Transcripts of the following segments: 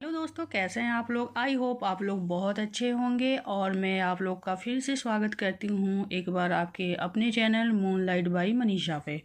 Hello दोस्तों, कैसे हैं आप लोग। आई होप आप लोग बहुत अच्छे होंगे और मैं आप लोग का फिर से स्वागत करती हूँ एक बार आपके अपने चैनल मूनलाइट बाई मनीषा पे।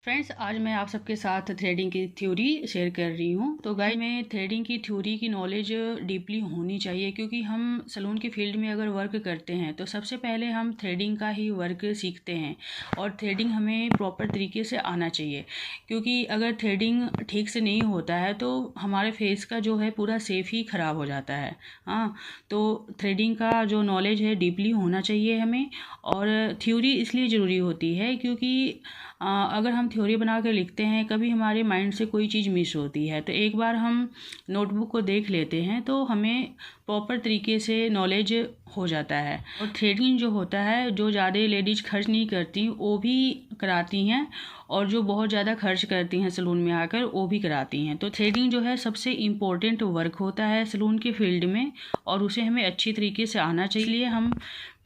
फ्रेंड्स, आज मैं आप सबके साथ थ्रेडिंग की थ्योरी शेयर कर रही हूँ। तो गाइस, में थ्रेडिंग की थ्योरी की नॉलेज डीपली होनी चाहिए, क्योंकि हम सलून की फील्ड में अगर वर्क करते हैं तो सबसे पहले हम थ्रेडिंग का ही वर्क सीखते हैं और थ्रेडिंग हमें प्रॉपर तरीके से आना चाहिए। क्योंकि अगर थ्रेडिंग ठीक से नहीं होता है तो हमारे फेस का जो है पूरा शेप ही ख़राब हो जाता है। हाँ, तो थ्रेडिंग का जो नॉलेज है डीपली होना चाहिए हमें। और थ्योरी इसलिए ज़रूरी होती है क्योंकि अगर हम थ्योरी बना कर लिखते हैं, कभी हमारे माइंड से कोई चीज़ मिस होती है तो एक बार हम नोटबुक को देख लेते हैं तो हमें प्रॉपर तरीके से नॉलेज हो जाता है। और थ्रेडिंग जो होता है, जो ज़्यादा लेडीज खर्च नहीं करती वो भी कराती हैं, और जो बहुत ज़्यादा खर्च करती हैं सलून में आकर वो भी कराती हैं। तो थ्रेडिंग जो है सबसे इम्पोर्टेंट वर्क होता है सलून के फील्ड में, और उसे हमें अच्छी तरीके से आना चाहिए। हम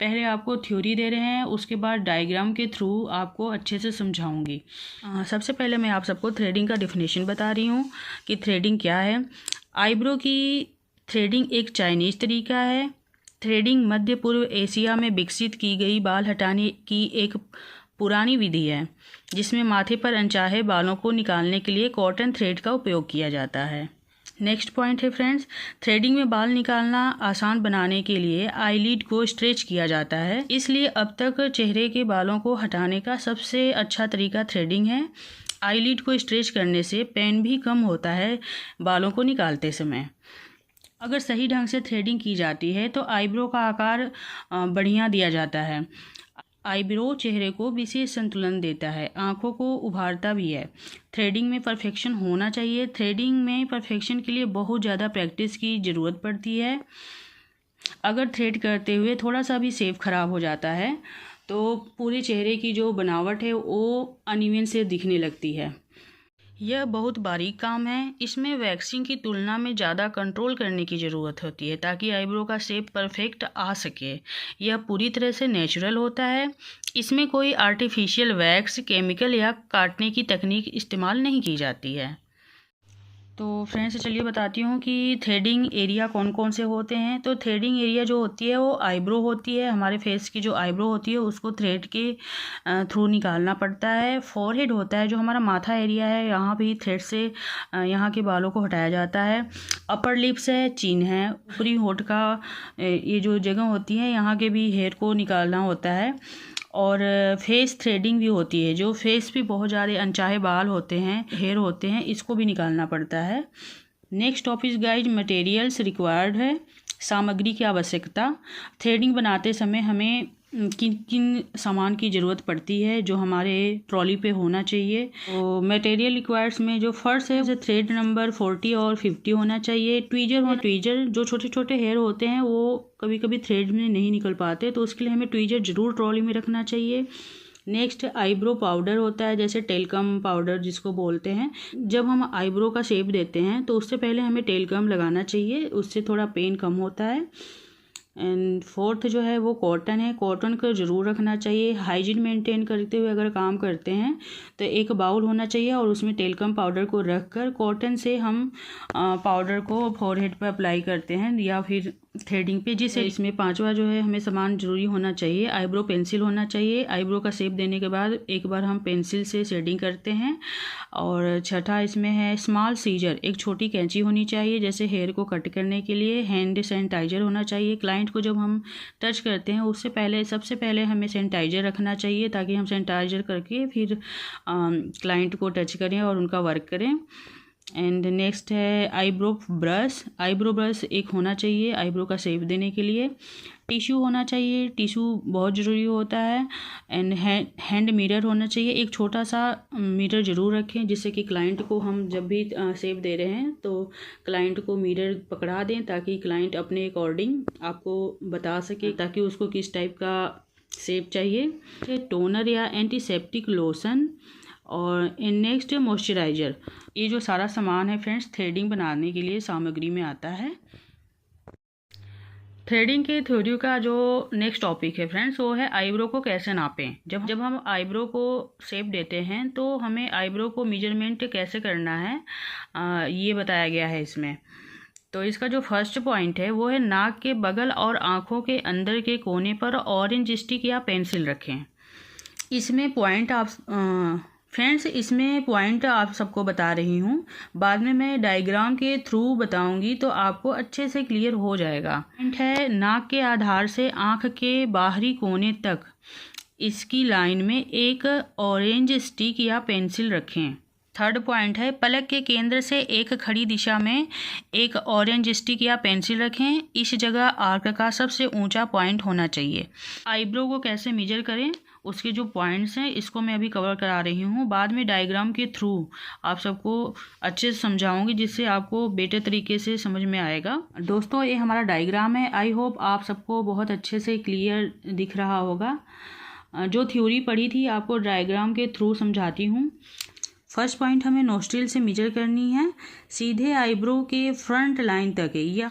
पहले आपको थ्योरी दे रहे हैं, उसके बाद डायग्राम के थ्रू आपको अच्छे से समझाऊंगी। सबसे पहले मैं आप सबको थ्रेडिंग का डेफिनेशन बता रही हूँ कि थ्रेडिंग क्या है। आईब्रो की थ्रेडिंग एक चाइनीज़ तरीका है। थ्रेडिंग मध्य पूर्व एशिया में विकसित की गई बाल हटाने की एक पुरानी विधि है, जिसमें माथे पर अनचाहे बालों को निकालने के लिए कॉटन थ्रेड का उपयोग किया जाता है। नेक्स्ट पॉइंट है फ्रेंड्स, थ्रेडिंग में बाल निकालना आसान बनाने के लिए आईलिड को स्ट्रेच किया जाता है। इसलिए अब तक चेहरे के बालों को हटाने का सबसे अच्छा तरीका थ्रेडिंग है। आईलिड को स्ट्रेच करने से पेन भी कम होता है बालों को निकालते समय। अगर सही ढंग से थ्रेडिंग की जाती है तो आईब्रो का आकार बढ़िया दिया जाता है। आईब्रो चेहरे को विशेष संतुलन देता है, आंखों को उभारता भी है। थ्रेडिंग में परफेक्शन होना चाहिए। थ्रेडिंग में परफेक्शन के लिए बहुत ज़्यादा प्रैक्टिस की ज़रूरत पड़ती है। अगर थ्रेड करते हुए थोड़ा सा भी शेप खराब हो जाता है तो पूरे चेहरे की जो बनावट है वो अनइवन से दिखने लगती है। यह बहुत बारीक काम है। इसमें वैक्सिंग की तुलना में ज़्यादा कंट्रोल करने की ज़रूरत होती है ताकि आईब्रो का शेप परफेक्ट आ सके। यह पूरी तरह से नेचुरल होता है। इसमें कोई आर्टिफिशियल वैक्स, केमिकल या काटने की तकनीक इस्तेमाल नहीं की जाती है। तो फ्रेंड्स, चलिए बताती हूँ कि थ्रेडिंग एरिया कौन कौन से होते हैं। तो थ्रेडिंग एरिया जो होती है वो आईब्रो होती है। हमारे फेस की जो आईब्रो होती है उसको थ्रेड के थ्रू निकालना पड़ता है। फॉरहेड होता है, जो हमारा माथा एरिया है, यहाँ भी थ्रेड से यहाँ के बालों को हटाया जाता है। अपर लिप्स है, चिन है, ऊपरी होठ का ये जो जगह होती है यहाँ के भी हेयर को निकालना होता है। और फेस थ्रेडिंग भी होती है, जो फेस पे बहुत ज़्यादा अनचाहे बाल होते हैं, हेयर होते हैं, इसको भी निकालना पड़ता है। Next topic guys, materials required है, सामग्री की आवश्यकता। थ्रेडिंग बनाते समय हमें किन किन सामान की ज़रूरत पड़ती है जो हमारे ट्रॉली पे होना चाहिए। तो मटेरियल रिक्वायर्ड्स में जो फर्स्ट है वो थ्रेड नंबर 40 और 50 होना चाहिए। ट्वीजर जो छोटे छोटे हेयर होते हैं वो कभी कभी थ्रेड में नहीं निकल पाते, तो उसके लिए हमें ट्वीजर ज़रूर ट्रॉली में रखना चाहिए। नेक्स्ट आईब्रो पाउडर होता है, जैसे टेलकम पाउडर जिसको बोलते हैं। जब हम आईब्रो का शेप देते हैं तो उससे पहले हमें टेलकम लगाना चाहिए, उससे थोड़ा पेन कम होता है। एंड फोर्थ जो है वो कॉटन है, कॉटन को ज़रूर रखना चाहिए। हाइजीन मेंटेन करते हुए अगर काम करते हैं तो एक बाउल होना चाहिए और उसमें टेलकम पाउडर को रख कर कॉटन से हम पाउडर को फोरहेड पर अप्लाई करते हैं या फिर थ्रेडिंग पे। जिससे इसमें पांचवा जो है हमें सामान ज़रूरी होना चाहिए, आईब्रो पेंसिल होना चाहिए। आईब्रो का शेप देने के बाद एक बार हम पेंसिल से शेडिंग करते हैं। और छठा इसमें है स्मॉल सीजर, एक छोटी कैंची होनी चाहिए जैसे हेयर को कट करने के लिए। हैंड सैनिटाइजर होना चाहिए। क्लाइंट को जब हम टच करते हैं उससे पहले सबसे पहले हमें सैनिटाइजर रखना चाहिए, ताकि हम सैनिटाइजर करके फिर क्लाइंट को टच करें और उनका वर्क करें। एंड नेक्स्ट है आईब्रो ब्रश। आईब्रो ब्रश एक होना चाहिए आईब्रो का शेप देने के लिए। टिश्यू होना चाहिए, टिश्यू बहुत ज़रूरी होता है। एंड हैंड मिरर होना चाहिए, एक छोटा सा मिरर ज़रूर रखें, जिससे कि क्लाइंट को हम जब भी शेप दे रहे हैं तो क्लाइंट को मिरर पकड़ा दें, ताकि क्लाइंट अपने अकॉर्डिंग आपको बता सके ताकि उसको किस टाइप का शेप चाहिए। टोनर या एंटीसेप्टिक लोशन और नेक्स्ट मॉइस्चराइज़र। ये जो सारा सामान है फ्रेंड्स थ्रेडिंग बनाने के लिए सामग्री में आता है। थ्रेडिंग के थ्योरी का जो नेक्स्ट टॉपिक है फ्रेंड्स वो है आईब्रो को कैसे नापें। जब हम आईब्रो को शेप देते हैं तो हमें आईब्रो को मेजरमेंट कैसे करना है ये बताया गया है इसमें। तो इसका जो फर्स्ट पॉइंट है वो है नाक के बगल और आँखों के अंदर के कोने पर ऑरेंज स्टिक या पेंसिल रखें। इसमें पॉइंट आप फ्रेंड्स इसमें पॉइंट आप सबको बता रही हूँ, बाद में मैं डायग्राम के थ्रू बताऊंगी तो आपको अच्छे से क्लियर हो जाएगा। पॉइंट है नाक के आधार से आँख के बाहरी कोने तक इसकी लाइन में एक ऑरेंज स्टिक या पेंसिल रखें। थर्ड पॉइंट है पलक के केंद्र से एक खड़ी दिशा में एक ऑरेंज स्टिक या पेंसिल रखें। इस जगह आर्क का सबसे ऊंचा पॉइंट होना चाहिए। आईब्रो को कैसे मेजर करें उसके जो पॉइंट्स हैं इसको मैं अभी कवर करा रही हूँ, बाद में डायग्राम के थ्रू आप सबको अच्छे से समझाऊंगी जिससे आपको बेटर तरीके से समझ में आएगा। दोस्तों ये हमारा डायग्राम है, आई होप आप सबको बहुत अच्छे से क्लियर दिख रहा होगा। जो थ्योरी पढ़ी थी आपको डायग्राम के थ्रू समझाती हूँ। फर्स्ट पॉइंट हमें नोस्ट्रिल से मेजर करनी है, सीधे आईब्रो के फ्रंट लाइन तक है। या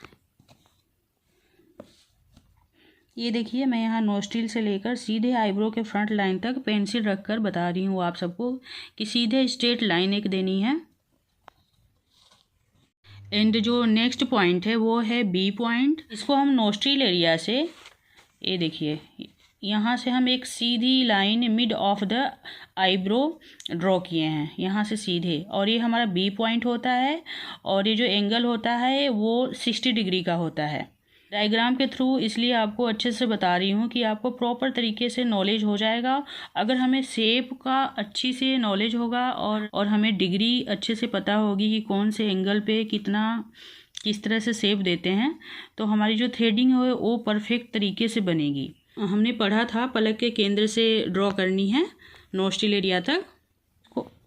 ये देखिए मैं यहाँ नोस्ट्रिल से लेकर सीधे आईब्रो के फ्रंट लाइन तक पेंसिल रखकर बता रही हूँ आप सबको कि सीधे स्ट्रेट लाइन एक देनी है। एंड जो नेक्स्ट पॉइंट है वो है बी पॉइंट। इसको हम नोस्ट्रिल एरिया से, ये देखिए यहाँ से हम एक सीधी line mid of the eyebrow draw किए हैं यहाँ से सीधे, और ये हमारा बी पॉइंट होता है और ये जो एंगल होता है वो 60 डिग्री का होता है। डायग्राम के थ्रू इसलिए आपको अच्छे से बता रही हूँ कि आपको प्रॉपर तरीके से नॉलेज हो जाएगा। अगर हमें शेप का अच्छी से नॉलेज होगा और हमें डिग्री अच्छे से पता होगी कि कौन से एंगल पे कितना किस तरह से शेप देते हैं, तो हमारी जो थ्रेडिंग है वो परफेक्ट तरीके से बनेगी। हमने पढ़ा था पलक के केंद्र से ड्रॉ करनी है नोस्ट्रिल एरिया तक।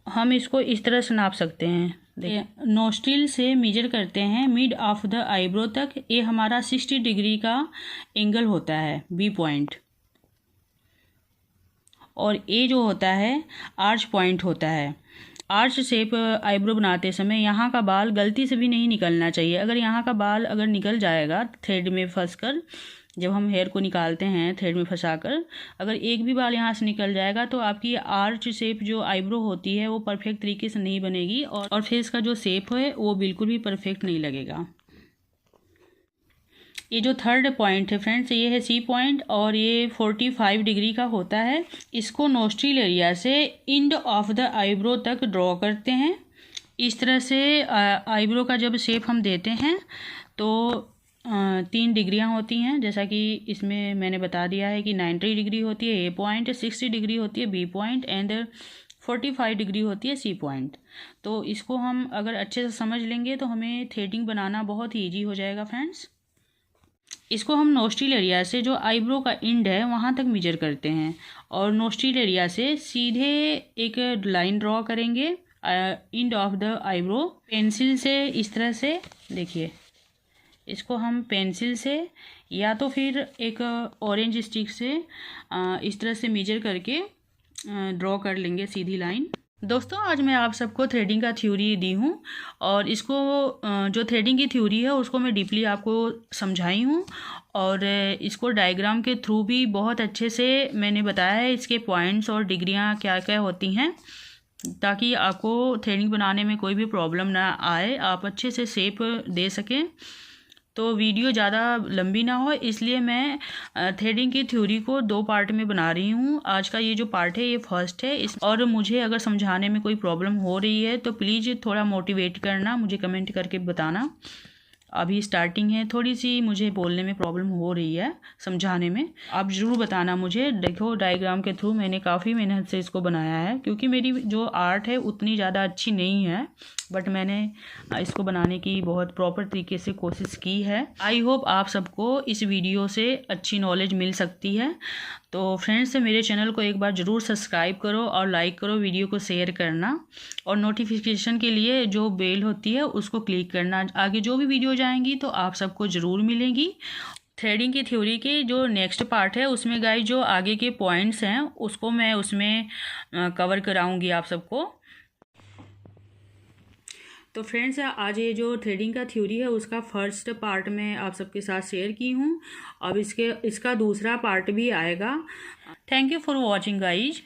हम इसको इस तरह से नाप सकते हैं। देखिए नोस्ट्रिल से मेजर करते हैं मिड ऑफ द आईब्रो तक, ये हमारा 60 डिग्री का एंगल होता है बी पॉइंट, और ये जो होता है आर्च पॉइंट होता है। आर्च शेप आईब्रो बनाते समय यहाँ का बाल गलती से भी नहीं निकलना चाहिए। अगर यहाँ का बाल अगर निकल जाएगा थ्रेड में फंस कर, जब हम हेयर को निकालते हैं थ्रेड में फंसाकर, अगर एक भी बाल यहाँ से निकल जाएगा तो आपकी आर्च शेप जो आईब्रो होती है वो परफेक्ट तरीके से नहीं बनेगी और फेस का जो शेप है वो बिल्कुल भी परफेक्ट नहीं लगेगा। ये जो थर्ड पॉइंट है फ्रेंड्स ये है सी पॉइंट, और ये 45 डिग्री का होता है। इसको नोस्ट्रिल एरिया से एंड ऑफ द आईब्रो तक ड्रॉ करते हैं। इस तरह से आईब्रो का जब शेप हम देते हैं तो 3 डिग्रियां होती हैं, जैसा कि इसमें मैंने बता दिया है कि 90 डिग्री होती है ए पॉइंट, 60 डिग्री होती है बी पॉइंट एंड 45 डिग्री होती है सी पॉइंट। तो इसको हम अगर अच्छे से समझ लेंगे तो हमें थ्रेडिंग बनाना बहुत ही ईजी हो जाएगा फ्रेंड्स। इसको हम नोस्ट्रिल एरिया से जो आईब्रो का एंड है वहाँ तक मेजर करते हैं, और नोस्ट्रिल एरिया से सीधे एक लाइन ड्रॉ करेंगे end of the eyebrow. Pencil से इस तरह से देखिए, इसको हम पेंसिल से या तो फिर एक ऑरेंज स्टिक से इस तरह से मेजर करके ड्रॉ कर लेंगे सीधी लाइन। दोस्तों आज मैं आप सबको थ्रेडिंग का थ्योरी दी हूँ, और इसको जो थ्रेडिंग की थ्योरी है उसको मैं डीपली आपको समझाई हूँ, और इसको डायग्राम के थ्रू भी बहुत अच्छे से मैंने बताया है इसके पॉइंट्स और डिग्रियाँ क्या क्या होती हैं, ताकि आपको थ्रेडिंग बनाने में कोई भी प्रॉब्लम ना आए, आप अच्छे से शेप दे सकें। तो वीडियो ज़्यादा लंबी ना हो इसलिए मैं थ्रेडिंग की थ्योरी को 2 पार्ट में बना रही हूँ। आज का ये जो पार्ट है ये फर्स्ट है। और मुझे अगर समझाने में कोई प्रॉब्लम हो रही है तो प्लीज़ थोड़ा मोटिवेट करना, मुझे कमेंट करके बताना। अभी स्टार्टिंग है, थोड़ी सी मुझे बोलने में प्रॉब्लम हो रही है, समझाने में। आप ज़रूर बताना मुझे। देखो डायग्राम के थ्रू मैंने काफ़ी मेहनत से इसको बनाया है, क्योंकि मेरी जो आर्ट है उतनी ज़्यादा अच्छी नहीं है, बट मैंने इसको बनाने की बहुत प्रॉपर तरीके से कोशिश की है। आई होप आप सबको इस वीडियो से अच्छी नॉलेज मिल सकती है। तो फ्रेंड्स मेरे चैनल को एक बार ज़रूर सब्सक्राइब करो और लाइक करो, वीडियो को शेयर करना, और नोटिफिकेशन के लिए जो बेल होती है उसको क्लिक करना। आगे जो भी वीडियो जाएंगी तो आप सबको ज़रूर मिलेगी। थ्रेडिंग की थ्योरी के जो नेक्स्ट पार्ट है उसमें गाइस जो आगे के पॉइंट्स हैं उसको मैं उसमें कवर कराऊंगी आप सबको। तो फ्रेंड्स आज ये जो थ्रेडिंग का थ्योरी है उसका फर्स्ट पार्ट मैं आप सबके साथ शेयर की हूँ। अब इसका दूसरा पार्ट भी आएगा। Thank you for watching guys.